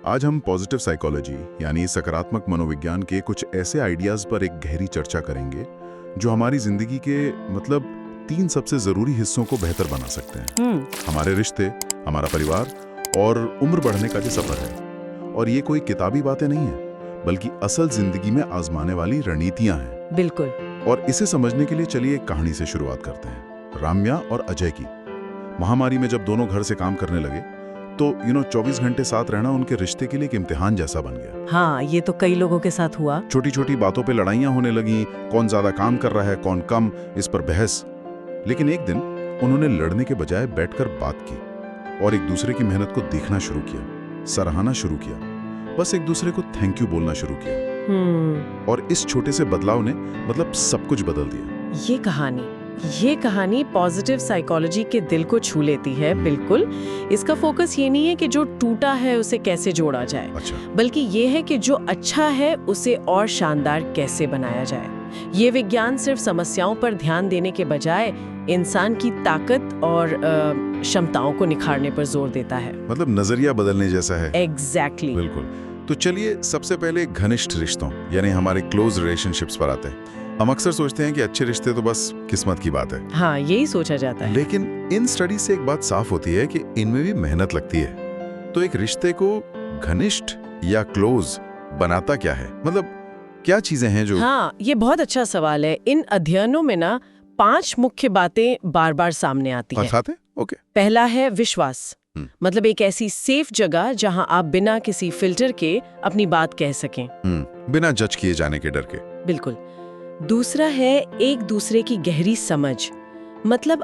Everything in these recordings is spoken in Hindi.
आज हम पॉजिटिव साइकोलॉजी यानी सकारात्मक मनोविज्ञान के कुछ ऐसे आइडियाज पर एक गहरी चर्चा करेंगे जो हमारी जिंदगी के 3 सबसे जरूरी हिस्सों को बेहतर बना सकते हैं। हमारे रिश्ते, हमारा परिवार और उम्र बढ़ने का जो सफर है। और ये कोई किताबी बातें नहीं है, बल्कि असल जिंदगी में आजमाने वाली रणनीतियां हैं। बिल्कुल। और इसे समझने के लिए चलिए एक कहानी से शुरुआत करते हैं, राम्या और अजय की। महामारी में जब दोनों घर से काम करने लगे तो 24 घंटे साथ रहना उनके रिश्ते के लिए एक इम्तिहान जैसा बन गया। हाँ, ये तो कई लोगों के साथ हुआ। छोटी छोटी बातों पे लड़ाइयां होने लगी, कौन ज्यादा काम कर रहा है, कौन कम, इस पर बहस। लेकिन एक दिन उन्होंने लड़ने के बजाय बैठकर बात की और एक दूसरे की मेहनत को देखना शुरू किया, सराहना शुरू किया, बस एक दूसरे को थैंक यू बोलना शुरू किया। और इस छोटे से बदलाव ने सब कुछ बदल दिया। ये कहानी पॉजिटिव साइकोलॉजी के दिल को छू लेती है। बिल्कुल। इसका फोकस ये नहीं है कि जो टूटा है उसे कैसे जोड़ा जाए, बल्कि ये है कि जो अच्छा है उसे और शानदार कैसे बनाया जाए। ये विज्ञान सिर्फ समस्याओं पर ध्यान देने के बजाय इंसान की ताकत और क्षमताओं को निखारने पर जोर देता है। नजरिया बदलने जैसा है। एग्जैक्टली। बिल्कुल। तो चलिए सबसे पहले घनिष्ठ रिश्तों यानी हमारे क्लोज रिलेशनशिप्स पर आते हैं। हम अक्सर सोचते हैं कि अच्छे रिश्ते तो बस किस्मत की बात है। हाँ, यही सोचा जाता है। लेकिन इन स्टडी से एक बात साफ होती है कि इनमें भी मेहनत लगती है। तो एक रिश्ते को घनिष्ठ या क्लोज बनाता क्या है? क्या चीजें हैं जो... हाँ, ये बहुत अच्छा सवाल है। इन अध्ययनों में 5 मुख्य बातें बार बार सामने आती हैं। ओके। पहला है विश्वास। एक ऐसी सेफ जगह जहां आप बिना किसी फिल्टर के अपनी बात कह सकें, बिना जज किए जाने के डर के। बिल्कुल। दूसरा है एक दूसरे की गहरी समझ।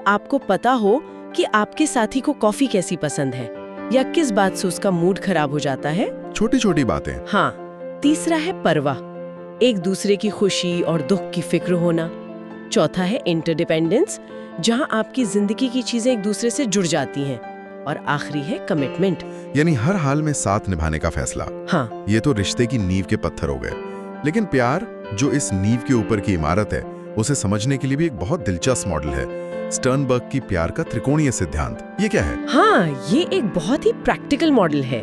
आपको पता हो कि आपके साथी को कॉफी कैसी पसंद है या किस बात से उसका मूड खराब हो जाता है। छोटी छोटी बातें। हाँ। तीसरा है परवाह, एक दूसरे की खुशी और दुख की फिक्र होना। चौथा है इंटरडिपेंडेंस, जहां आपकी जिंदगी की चीजें एक दूसरे से जुड़ जाती हैं। और आखिरी है कमिटमेंट, यानी हर हाल में साथ निभाने का फैसला। हाँ, ये तो रिश्ते की नींव के पत्थर हो गए। लेकिन प्यार, जो इस नींव के ऊपर की इमारत है, उसे समझने के लिए भी एक बहुत दिलचस्प मॉडल है, स्टर्नबर्ग की प्यार का त्रिकोणीय सिद्धांत। ये क्या है? हाँ, ये एक बहुत ही प्रैक्टिकल मॉडल है।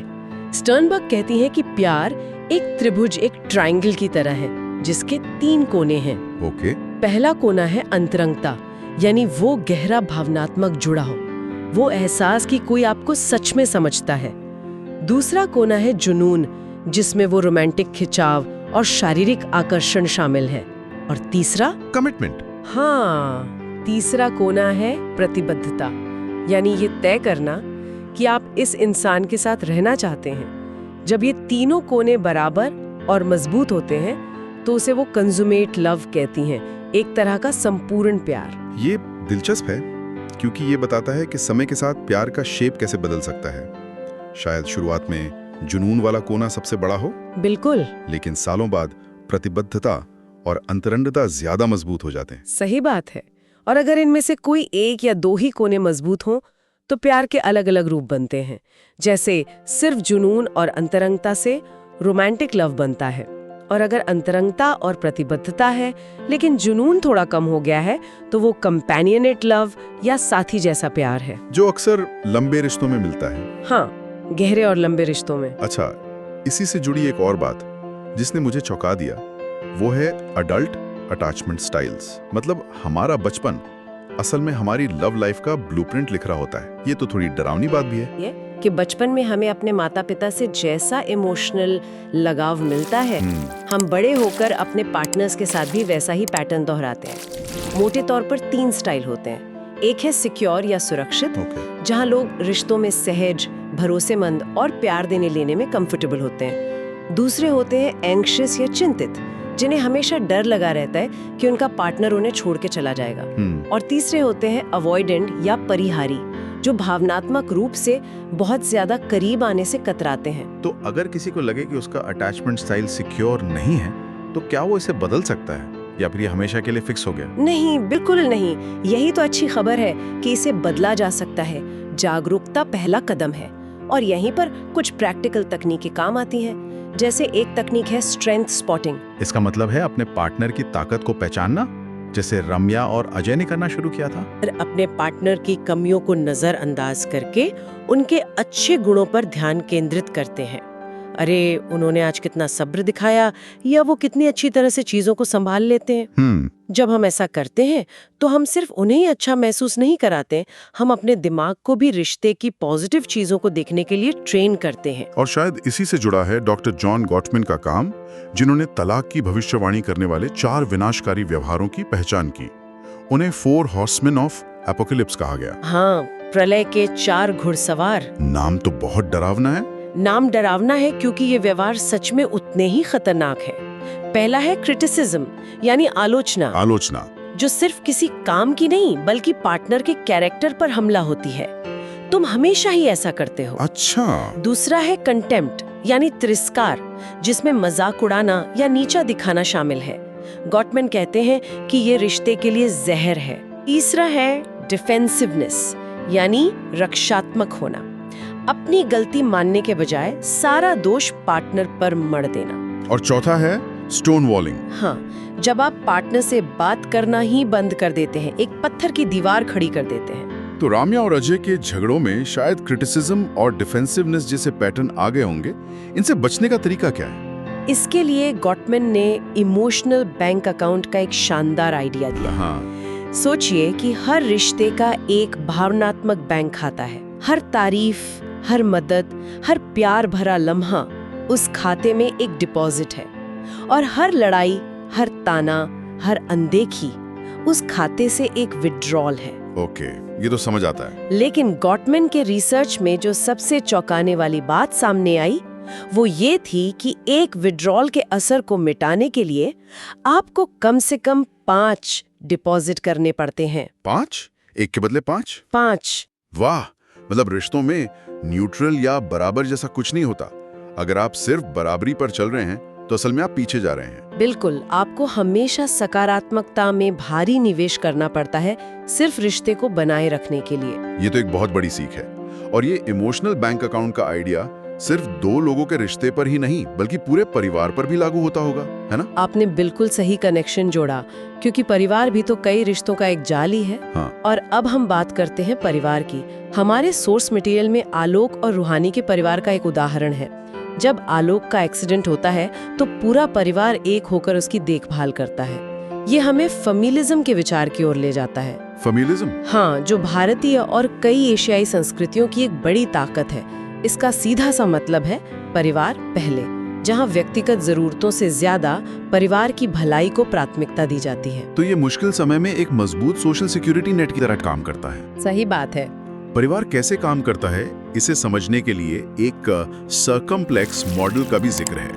स्टर्नबर्ग कहती है कि प्यार एक त्रिभुज, एक ट्रायंगल की तरह है, जिसके 3 कोने हैं। ओके। पहला कोना है अंतरंगता, यानी वो गहरा भावनात्मक जुड़ा हो, वो एहसास कि कोई आपको सच में समझता है। दूसरा कोना है जुनून, जिसमें वो रोमांटिक खिंचाव और शारीरिक आकर्षण शामिल है। और तीसरा कमिटमेंट। हाँ, तीसरा कोना है प्रतिबद्धता, यानी ये तय करना कि आप इस इंसान के साथ रहना चाहते हैं। जब ये तीनों कोने बराबर और मजबूत होते हैं तो उसे वो कंजुमेट लव कहती हैं, एक तरह का संपूर्ण प्यार। ये दिलचस्प है क्योंकि ये बताता है कि समय के साथ प्यार का शेप कैसे बदल सकता है। शायद शुरुआत में जुनून वाला कोना सबसे बड़ा हो। बिल्कुल। लेकिन सालों बाद प्रतिबद्धता और अंतरंगता ज्यादा मजबूत हो जाते हैं। सही बात है। और अगर इनमें से कोई एक या 2 ही कोने मजबूत हों तो प्यार के अलग अलग रूप बनते हैं। जैसे सिर्फ जुनून और अंतरंगता से रोमांटिक लव बनता है, और अगर अंतरंगता और प्रतिबद्धता है लेकिन जुनून थोड़ा कम हो गया है तो वो कंपेनियनेट लव या साथी जैसा प्यार है, जो अक्सर लंबे रिश्तों में मिलता है। हाँ, गहरे और लंबे रिश्तों में। अच्छा, इसी से जुड़ी एक और बात जिसने मुझे चौंका दिया, वो है अडल्ट अटैचमेंट स्टाइल्स। हमारा बचपन असल में हमारी लव लाइफ का ब्लूप्रिंट लिख रहा होता है। ये तो थोड़ी डरावनी बात भी है। ये कि बचपन में हमें अपने माता पिता से जैसा इमोशनल लगाव मिलता है, हम बड़े होकर अपने पार्टनर्स के साथ भी वैसा ही पैटर्न दोहराते हैं। मोटे तौर पर 3 स्टाइल होते हैं। एक है सिक्योर या सुरक्षित, जहां लोग रिश्तों में सहज, भरोसेमंद और प्यार देने लेने में कंफर्टेबल होते हैं। दूसरे होते हैं एंग्शियस या चिंतित, जिन्हें हमेशा डर लगा रहता है कि उनका पार्टनर उन्हें छोड़ के चला जाएगा। और तीसरे होते हैं अवॉइडेंट या परिहारी, जो भावनात्मक रूप से बहुत ज्यादा करीब आने से कतराते हैं। तो अगर किसी को लगे कि उसका अटैचमेंट स्टाइल सिक्योर नहीं है, तो क्या वो इसे बदल सकता है या फिर ये हमेशा के लिए फिक्स हो गया? नहीं, बिल्कुल नहीं। यही तो अच्छी खबर है कि इसे बदला जा सकता है। जागरूकता पहला कदम है और यहीं पर कुछ प्रैक्टिकल तकनीकें काम आती हैं। जैसे एक तकनीक है स्ट्रेंथ स्पॉटिंग। इसका मतलब है अपने पार्टनर की ताकत को पहचानना, जैसे रम्या और अजय ने करना शुरू किया था। अपने पार्टनर की कमियों को नजरअंदाज करके उनके अच्छे गुणों पर ध्यान केंद्रित करते हैं। अरे उन्होंने आज कितना सब्र दिखाया, या वो कितनी अच्छी तरह से चीजों को संभाल लेते हैं। जब हम ऐसा करते हैं तो हम सिर्फ उन्हें ही अच्छा महसूस नहीं कराते, हम अपने दिमाग को भी रिश्ते की पॉजिटिव चीजों को देखने के लिए ट्रेन करते हैं। और शायद इसी से जुड़ा है डॉक्टर जॉन गॉटमैन का काम, जिन्होंने तलाक की भविष्यवाणी करने वाले 4 विनाशकारी व्यवहारों की पहचान की। उन्हें 4 हॉर्समैन ऑफ एपोकलिप्स कहा गया। हाँ, प्रलय के 4 घुड़सवार। नाम तो बहुत डरावना है। नाम डरावना है क्योंकि ये व्यवहार सच में उतने ही खतरनाक है। पहला है क्रिटिसिज्म, यानी आलोचना, जो सिर्फ किसी काम की नहीं बल्कि पार्टनर के कैरेक्टर पर हमला होती है। तुम हमेशा ही ऐसा करते हो। अच्छा। दूसरा है कंटेम्प्ट, यानी तिरस्कार, जिसमें मजाक उड़ाना या नीचा दिखाना शामिल है। गॉटमैन कहते हैं कि ये रिश्ते के लिए जहर है। तीसरा है डिफेंसिवनेस, यानी रक्षात्मक होना, अपनी गलती मानने के बजाय सारा दोष पार्टनर पर मढ़ देना। और चौथा है स्टोन वॉलिंग। हाँ, जब आप पार्टनर से बात करना ही बंद कर देते हैं, एक पत्थर की दीवार खड़ी कर देते हैं। तो राम्या और अजय के झगड़ों में शायद क्रिटिसिज्म और डिफेंसिवनेस जैसे पैटर्न आ गए होंगे। इनसे बचने का तरीका क्या है? इसके लिए गॉटमैन ने इमोशनल बैंक अकाउंट का एक शानदार आइडिया दिया। हाँ। सोचिए कि हर रिश्ते का एक भावनात्मक बैंक खाता है। हर तारीफ, हर मदद, हर प्यार भरा लम्हा उस खाते में एक डिपॉजिट है, और हर लड़ाई, हर ताना, हर अनदेखी उस खाते से एक विड्रॉल है। ओके, ये तो समझ आता है। लेकिन गॉटमैन के रिसर्च में जो सबसे चौंकाने वाली बात सामने आई वो ये थी कि एक विड्रॉल के असर को मिटाने के लिए आपको कम से कम 5 डिपॉजिट करने पड़ते हैं। 5? एक के बदले 5? 5। वाह, मतलब रिश्तों में न्यूट्रल या बराबर जैसा कुछ नहीं होता। अगर आप सिर्फ बराबरी पर चल रहे हैं तो असल में आप पीछे जा रहे हैं। बिल्कुल, आपको हमेशा सकारात्मकता में भारी निवेश करना पड़ता है, सिर्फ रिश्ते को बनाए रखने के लिए। ये तो एक बहुत बड़ी सीख है। और ये इमोशनल बैंक अकाउंट का आइडिया सिर्फ 2 लोगों के रिश्ते पर ही नहीं बल्कि पूरे परिवार पर भी लागू होता होगा, है ना? आपने बिल्कुल सही कनेक्शन जोड़ा, क्योंकि परिवार भी तो कई रिश्तों का एक जाल ही है। हाँ। और अब हम बात करते हैं परिवार की। हमारे सोर्स मटेरियल में आलोक और रूहानी के परिवार का एक उदाहरण है। जब आलोक का एक्सीडेंट होता है तो पूरा परिवार एक होकर उसकी देखभाल करता है। ये हमें फैमिलिज्म के विचार की ओर ले जाता है। फैमिलिज्म? हाँ, जो भारतीय और कई एशियाई संस्कृतियों की एक बड़ी ताकत है। इसका सीधा सा मतलब है परिवार पहले, जहाँ व्यक्तिगत जरूरतों से ज्यादा परिवार की भलाई को प्राथमिकता दी जाती है। तो ये मुश्किल समय में एक मजबूत सोशल सिक्योरिटी नेट की तरह काम करता है। सही बात है। परिवार कैसे काम करता है, इसे समझने के लिए एक सर्कम्प्लेक्स मॉडल का भी जिक्र है।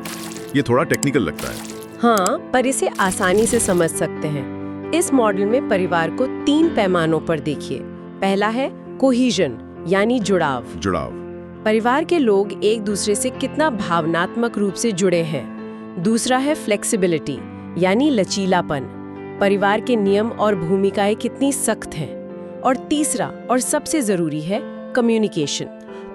ये थोड़ा टेक्निकल लगता है। हाँ, पर इसे आसानी से समझ सकते हैं। इस मॉडल में परिवार को 3 पैमानों पर देखिए। पहला है कोहीजन, यानी जुड़ाव। परिवार के लोग एक दूसरे से कितना भावनात्मक रूप से जुड़े हैं। दूसरा है फ्लेक्सिबिलिटी, यानी लचीलापन। परिवार के नियम और भूमिकाएं कितनी सख्त हैं। और तीसरा और सबसे जरूरी है कम्युनिकेशन।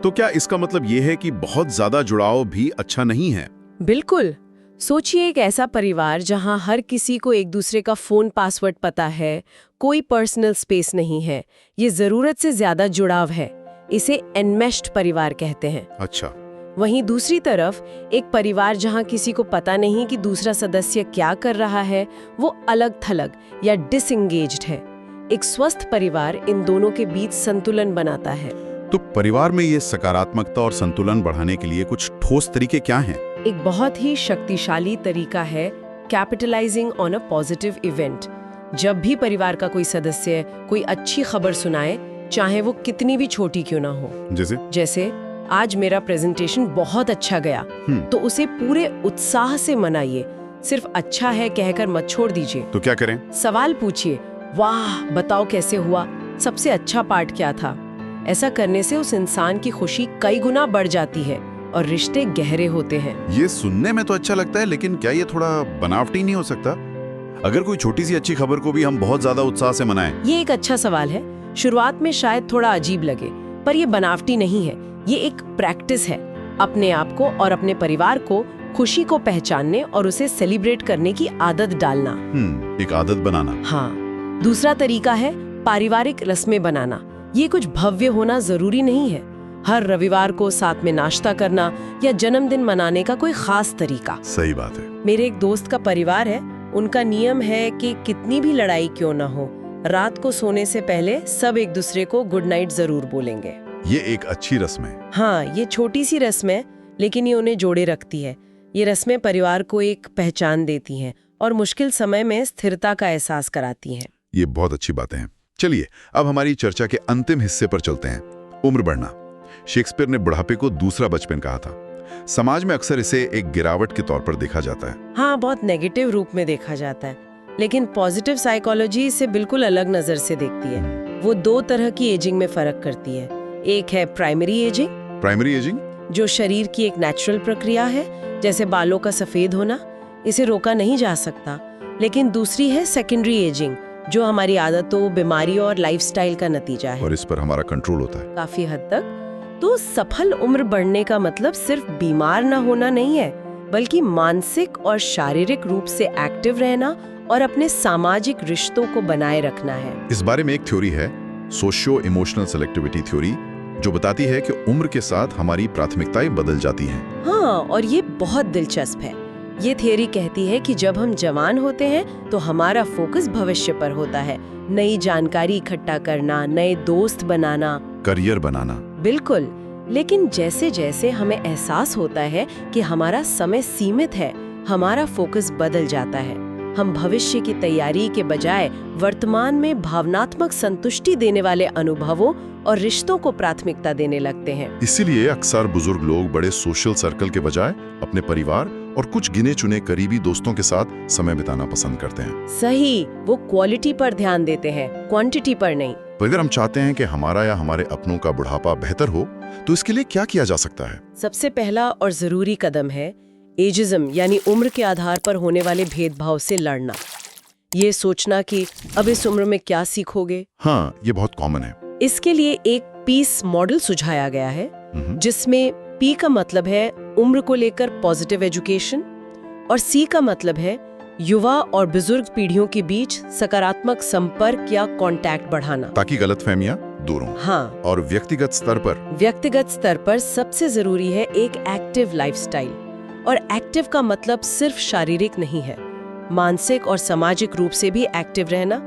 तो क्या इसका मतलब ये है कि बहुत ज्यादा जुड़ाव भी अच्छा नहीं है? बिल्कुल। सोचिए एक ऐसा परिवार जहां हर किसी को एक दूसरे का फोन पासवर्ड पता है, कोई पर्सनल स्पेस नहीं है, ये जरूरत से ज्यादा जुड़ाव है। इसे एनमेश्ड परिवार कहते हैं। अच्छा। वहीं दूसरी तरफ एक परिवार जहां किसी को पता नहीं कि दूसरा सदस्य क्या कर रहा है, वो अलग थलग या डिसएंगेज्ड है। एक स्वस्थ परिवार इन दोनों के बीच संतुलन बनाता है। तो परिवार में ये सकारात्मकता और संतुलन बढ़ाने के लिए कुछ ठोस तरीके क्या हैं? एक बहुत ही शक्तिशाली तरीका है capitalising on a positive event. जब भी परिवार का कोई सदस्य कोई अच्छी खबर सुनाए, चाहे वो कितनी भी छोटी क्यों ना हो, जैसे आज मेरा प्रेजेंटेशन बहुत अच्छा गया, तो उसे पूरे उत्साह से मनाइए। सिर्फ अच्छा है कहकर मत छोड़ दीजिए। तो क्या करें? सवाल पूछिए, वाह बताओ कैसे हुआ, सबसे अच्छा पार्ट क्या था। ऐसा करने से उस इंसान की खुशी कई गुना बढ़ जाती है और रिश्ते गहरे होते हैं। ये सुनने में तो अच्छा लगता है, लेकिन क्या ये थोड़ा बनावटी नहीं हो सकता? अगर कोई छोटी सी अच्छी खबर को भी हम बहुत ज्यादा उत्साह से मनाएं? ये एक अच्छा सवाल है। शुरुआत में शायद थोड़ा अजीब लगे, पर ये बनावटी नहीं है। ये एक प्रैक्टिस है, अपने आप को और अपने परिवार को खुशी को पहचानने और उसे सेलिब्रेट करने की आदत डालना। एक आदत बनाना। हाँ। दूसरा तरीका है पारिवारिक रस्में बनाना। ये कुछ भव्य होना जरूरी नहीं है, हर रविवार को साथ में नाश्ता करना या जन्मदिन मनाने का कोई खास तरीका। सही बात है। मेरे एक दोस्त का परिवार है, उनका नियम है कि कितनी भी लड़ाई क्यों ना हो, रात को सोने से पहले सब एक दूसरे को गुड नाइट जरूर बोलेंगे। ये एक अच्छी रस्म है। हाँ, ये छोटी सी रस्म है, लेकिन ये उन्हें जोड़े रखती है। ये रस्में परिवार को एक पहचान देती हैं और मुश्किल समय में स्थिरता का एहसास कराती हैं। ये बहुत अच्छी बातें हैं। चलिए अब हमारी चर्चा के अंतिम हिस्से पर चलते हैं, उम्र बढ़ना। शेक्सपियर ने बुढ़ापे को दूसरा बचपन कहा था। समाज में अक्सर इसे एक गिरावट के तौर पर देखा जाता है। हाँ, बहुत नेगेटिव रूप में देखा जाता है, लेकिन पॉजिटिव साइकोलॉजी इसे बिल्कुल अलग नजर से देखती है। वो दो तरह की एजिंग में फर्क करती है। एक है प्राइमरी एजिंग, जो शरीर की एक नेचुरल प्रक्रिया है, जैसे बालों का सफेद होना, इसे रोका नहीं जा सकता। लेकिन दूसरी है सेकेंडरी एजिंग, जो हमारी आदतों, बीमारी और लाइफस्टाइल का नतीजा है। और इस पर हमारा कंट्रोल होता है काफी हद तक। तो सफल उम्र बढ़ने का मतलब सिर्फ बीमार ना होना नहीं है, बल्कि मानसिक और शारीरिक रूप से एक्टिव रहना और अपने सामाजिक रिश्तों को बनाए रखना है। इस बारे में एक थ्योरी है, सोशियो इमोशनल सेलेक्टिविटी थ्योरी, जो बताती है कि उम्र के साथ हमारी प्राथमिकताएं बदल जाती हैं। हाँ, और ये बहुत दिलचस्प है। ये थ्योरी कहती है कि जब हम जवान होते हैं तो हमारा फोकस भविष्य पर होता है, नई जानकारी इकट्ठा करना, नए दोस्त बनाना, करियर बनाना। बिल्कुल। लेकिन जैसे जैसे हमें एहसास होता है कि हमारा समय सीमित है, हमारा फोकस बदल जाता है। हम भविष्य की तैयारी के बजाय वर्तमान में भावनात्मक संतुष्टि देने वाले अनुभवों और रिश्तों को प्राथमिकता देने लगते हैं। इसीलिए अक्सर बुजुर्ग लोग बड़े सोशल सर्कल के बजाय अपने परिवार और कुछ गिने चुने करीबी दोस्तों के साथ समय बिताना पसंद करते हैं। सही, वो क्वालिटी पर ध्यान देते हैं, क्वांटिटी पर नहीं। तो अगर हम चाहते हैं कि हमारा या हमारे अपनों का बुढ़ापा बेहतर हो, तो इसके लिए क्या किया जा सकता है? सबसे पहला और जरूरी कदम है एजिज्म, यानी उम्र के आधार पर होने वाले भेदभाव से लड़ना। ये सोचना कि अब इस उम्र में क्या सीखोगे। हाँ, ये बहुत कॉमन है। इसके लिए एक पीस मॉडल सुझाया गया है, जिसमें पी का मतलब है उम्र को लेकर पॉजिटिव एजुकेशन और सी का मतलब है युवा और बुजुर्ग पीढ़ियों के बीच सकारात्मक संपर्क या कांटेक्ट बढ़ाना, ताकि गलतफहमियां दूर हों। हाँ, और व्यक्तिगत स्तर पर सबसे जरूरी है एक एक्टिव लाइफस्टाइल। और एक्टिव का मतलब सिर्फ शारीरिक नहीं है, मानसिक और सामाजिक रूप से भी एक्टिव रहना,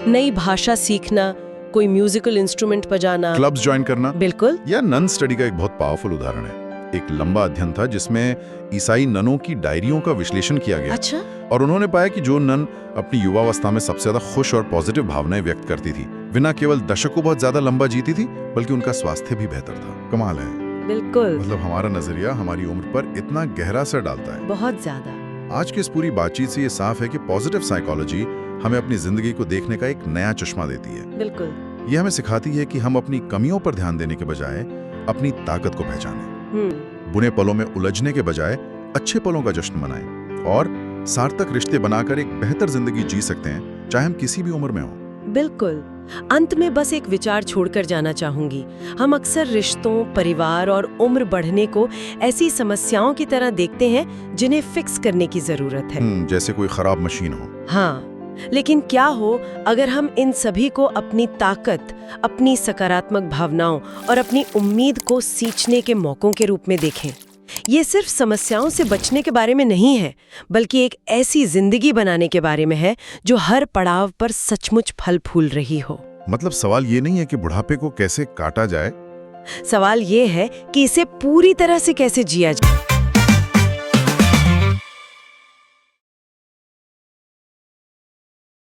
नई भाषा सीखना, कोई म्यूजिकल इंस्ट्रूमेंट बजाना, क्लब्स ज्वाइन करना। बिल्कुल। या नन स्टडी का एक बहुत पावरफुल उदाहरण है। एक लंबा अध्ययन था जिसमें ईसाई ननों की डायरियों का विश्लेषण किया गया। अच्छा। और उन्होंने पाया कि जो नन अपनी युवावस्था में सबसे ज्यादा खुश और पॉजिटिव भावनाएं व्यक्त करती थी, बिना केवल दशकों बहुत ज्यादा लंबा जीती थी, बल्कि उनका स्वास्थ्य भी बेहतर था। कमाल है। बिल्कुल। मतलब हमारा नजरिया हमारी उम्र पर इतना गहरा असर डालता है। बहुत ज्यादा। आज की इस पूरी बातचीत से ये साफ है कि पॉजिटिव साइकोलॉजी हमें अपनी जिंदगी को देखने का एक नया चश्मा देती है। बिल्कुल। ये हमें सिखाती है कि हम अपनी कमियों पर ध्यान देने के बजाय अपनी ताकत को पहचानें, बुरे पलों में उलझने के बजाय अच्छे पलों का जश्न मनाएं और सार्थक रिश्ते बनाकर एक बेहतर जिंदगी जी सकते हैं, चाहे हम किसी भी उम्र में हों। बिल्कुल। अंत में बस एक विचार छोड़कर जाना चाहूंगी। हम अक्सर रिश्तों, परिवार और उम्र बढ़ने को ऐसी समस्याओं की तरह देखते हैं जिन्हें फिक्स करने की जरूरत है, जैसे कोई खराब मशीन हो। हाँ, लेकिन क्या हो अगर हम इन सभी को अपनी ताकत, अपनी सकारात्मक भावनाओं और अपनी उम्मीद को सींचने के मौकों के रूप में देखें। ये सिर्फ समस्याओं से बचने के बारे में नहीं है, बल्कि एक ऐसी जिंदगी बनाने के बारे में है जो हर पड़ाव पर सचमुच फल फूल रही हो। मतलब सवाल ये नहीं है कि बुढ़ापे को कैसे काटा जाए, सवाल ये है कि इसे पूरी तरह से कैसे जिया जाए।